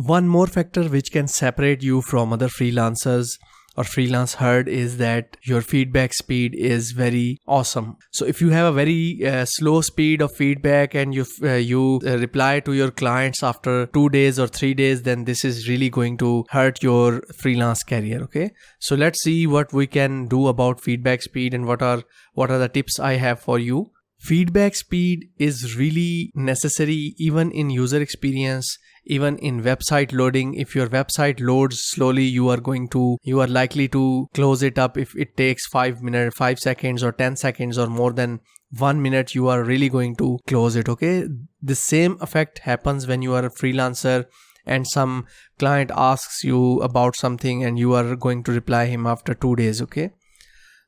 One more factor which can separate you from other freelancers or freelance herd is that your feedback speed is very awesome. So if you have a very slow speed of feedback and you reply to your clients after 2 days or 3 days, then this is really going to hurt your freelance career. Okay, so let's see what we can do about feedback speed and what are the tips I have for you. Feedback speed is really necessary even in user experience, even in website loading. If your website loads slowly, you are likely to close it up. If it takes 5 minutes, 5 seconds or 10 seconds or more than 1 minute, you are really going to close it. Okay, the same effect happens when you are a freelancer and some client asks you about something and you are going to reply him after 2 days. Okay,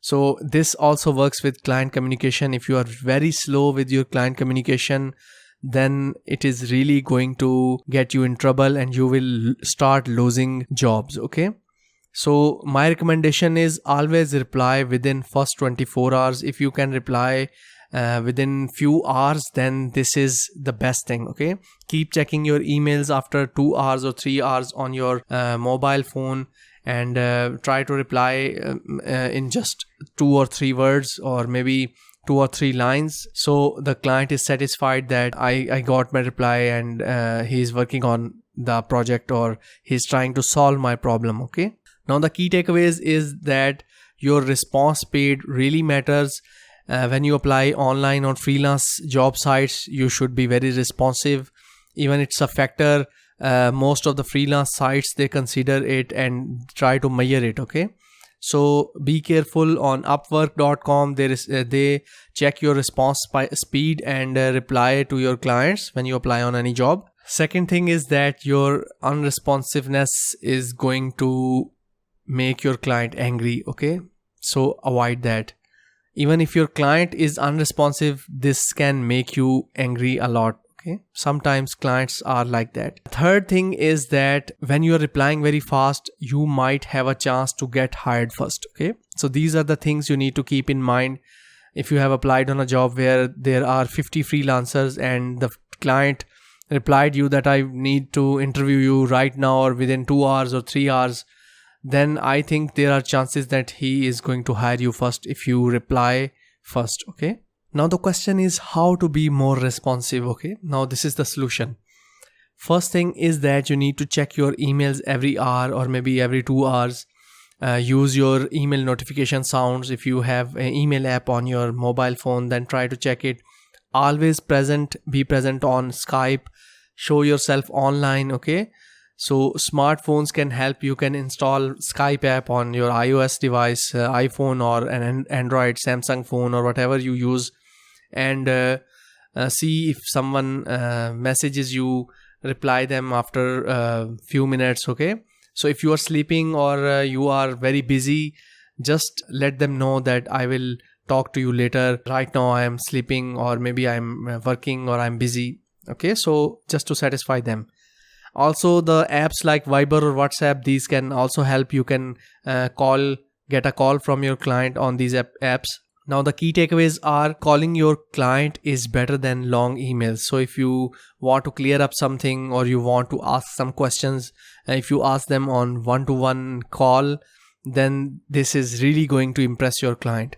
so this also works with client communication. If you are very slow with your client communication, then it is really going to get you in trouble and you will start losing jobs. Okay, so my recommendation is always reply within first 24 hours. If you can reply within few hours, then this is the best thing. Okay, keep checking your emails after 2 hours or 3 hours on your mobile phone, and try to reply in just 2 or 3 words or maybe 2 or 3 lines, so the client is satisfied that I got my reply and he is working on the project or he's trying to solve my problem. Okay, now the key takeaways is that your response speed really matters. When you apply online on freelance job sites, you should be very responsive. Even it's a factor, most of the freelance sites, they consider it and try to measure it. Okay, so be careful. On upwork.com, they check your response speed and reply to your clients when you apply on any job. Second thing is that your unresponsiveness is going to make your client angry. Okay, so avoid that. Even if your client is unresponsive, this can make you angry a lot. Okay, sometimes clients are like that. Third thing is that when you are replying very fast, you might have a chance to get hired first. Okay, so these are the things you need to keep in mind. If you have applied on a job where there are 50 freelancers and the client replied you that I need to interview you right now or within 2 hours or 3 hours, then I think there are chances that he is going to hire you first if you reply first. Okay, now the question is how to be more responsive. Okay, now this is the solution. First thing is that you need to check your emails every hour or maybe every 2 hours. Use your email notification sounds. If you have an email app on your mobile phone, then try to check it. Always be present on Skype. Show yourself online. Okay, so smartphones can help. You can install Skype app on your iOS device, iPhone or an Android, Samsung phone or whatever you use, and see if someone messages you, reply them after a few minutes. Okay, so if you are sleeping or you are very busy, just let them know that I will talk to you later. Right now I am sleeping or maybe I'm working or I'm busy. Okay, so just to satisfy them. Also, the apps like Viber or WhatsApp, these can also help. You can get a call from your client on these apps. Now, the key takeaways are calling your client is better than long emails. So if you want to clear up something or you want to ask some questions, if you ask them on one-to-one call, then this is really going to impress your client.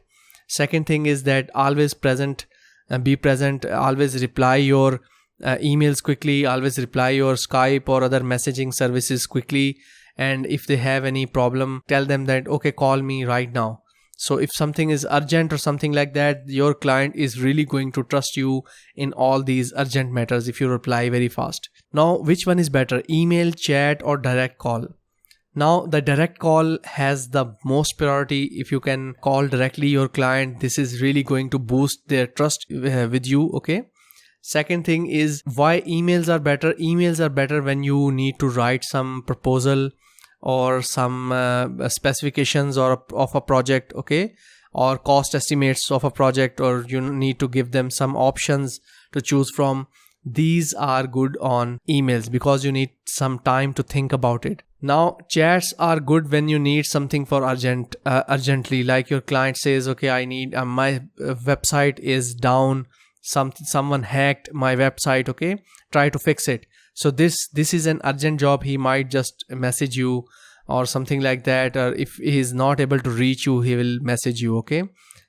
Second thing is that always be present, always reply your emails quickly, always reply your Skype or other messaging services quickly, and if they have any problem, tell them that okay, call me right now. So if something is urgent or something like that, your client is really going to trust you in all these urgent matters if you reply very fast. Now, which one is better, email, chat or direct call? Now, the direct call has the most priority. If you can call directly your client, this is really going to boost their trust with you. Okay, second thing is why emails are better. Emails are better when you need to write some proposal or some specifications of a project, okay, or cost estimates of a project, or you need to give them some options to choose from. These are good on emails because you need some time to think about it. Now, chats are good when you need something for urgently, like your client says, okay, I need my website is down, someone hacked my website, okay, try to fix it. So this is an urgent job. He might just message you or something like that, or if he is not able to reach you, he will message you. Okay,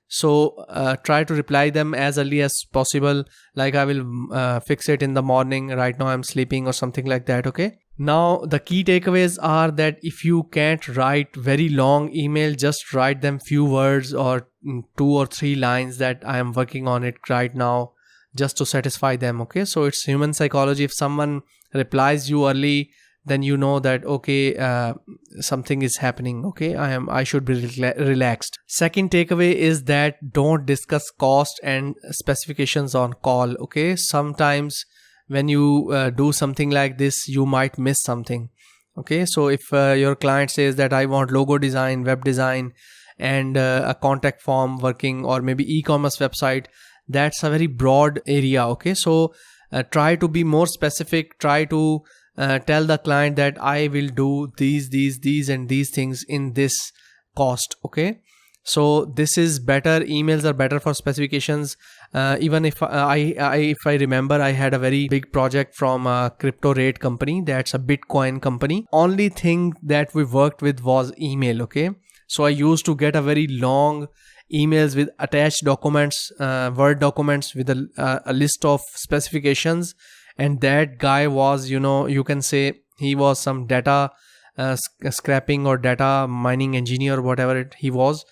so try to reply them as early as possible, like I will fix it in the morning, right now I'm sleeping, or something like that. Okay, now the key takeaways are that if you can't write very long email, just write them few words or 2 or 3 lines that I am working on it right now, just to satisfy them. Okay, so it's human psychology. If someone replies you early, then you know that okay, something is happening. Okay, I should be relaxed. Second takeaway is that don't discuss cost and specifications on call. Okay, sometimes when you do something like this, you might miss something. Okay, so if your client says that I want logo design, web design, and a contact form working, or maybe e-commerce website, that's a very broad area. Okay, so try to be more specific. Try to tell the client that I will do these and these things in this cost. Okay, so this is better. Emails are better for specifications. Even if if I remember, I had a very big project from a crypto rate company, that's a Bitcoin company. Only thing that we worked with was email. Okay, so I used to get a very long emails with attached documents, Word documents with a list of specifications. And that guy was, you can say he was some data scrapping or data mining engineer, whatever he was.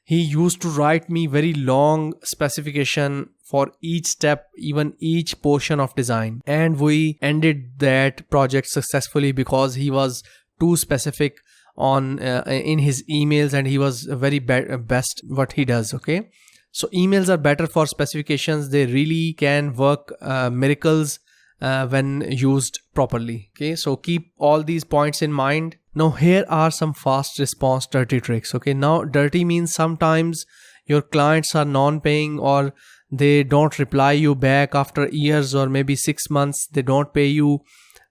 He used to write me very long specification for each step, even each portion of design. And we ended that project successfully because he was too specific on in his emails, and he was very best what he does. Okay, so emails are better for specifications. They really can work miracles when used properly. Okay, so keep all these points in mind. Now here are some fast response dirty tricks. Okay, now dirty means sometimes your clients are non-paying, or they don't reply you back after years, or maybe 6 months they don't pay you.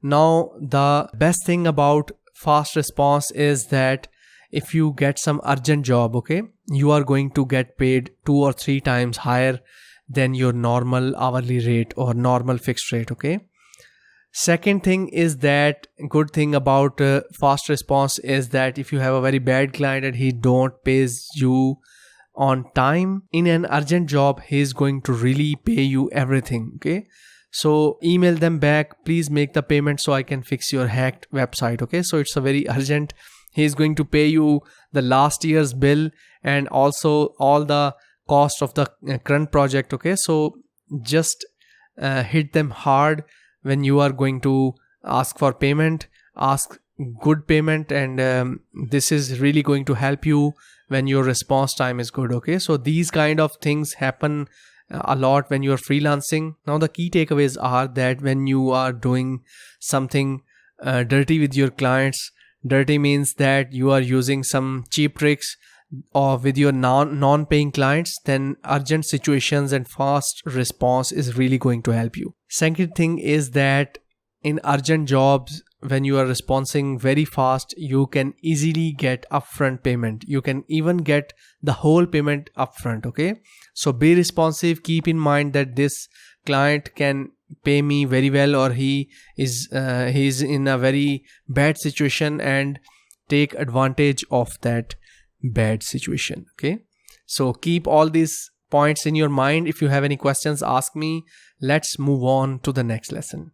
Now the best thing about fast response is that if you get some urgent job, okay, you are going to get paid 2 or 3 times higher than your normal hourly rate or normal fixed rate. Okay, second thing is that good thing about fast response is that if you have a very bad client and he don't pays you on time in an urgent job, he is going to really pay you everything. Okay, so email them back, please make the payment so I can fix your hacked website. Okay, so it's a very urgent. He is going to pay you the last year's bill and also all the cost of the current project. Okay, so just hit them hard when you are going to ask for payment. Ask good payment, and this is really going to help you when your response time is good. Okay, so these kind of things happen a lot when you are freelancing. Now the key takeaways are that when you are doing something dirty with your clients, dirty means that you are using some cheap tricks or with your non-paying clients, then urgent situations and fast response is really going to help you. Second thing is that in urgent jobs, when you are responding very fast, you can easily get upfront payment. You can even get the whole payment upfront. Okay, so be responsive. Keep in mind that this client can pay me very well, or he is in a very bad situation, and take advantage of that bad situation. Okay, so keep all these points in your mind. If you have any questions, ask me. Let's move on to the next lesson.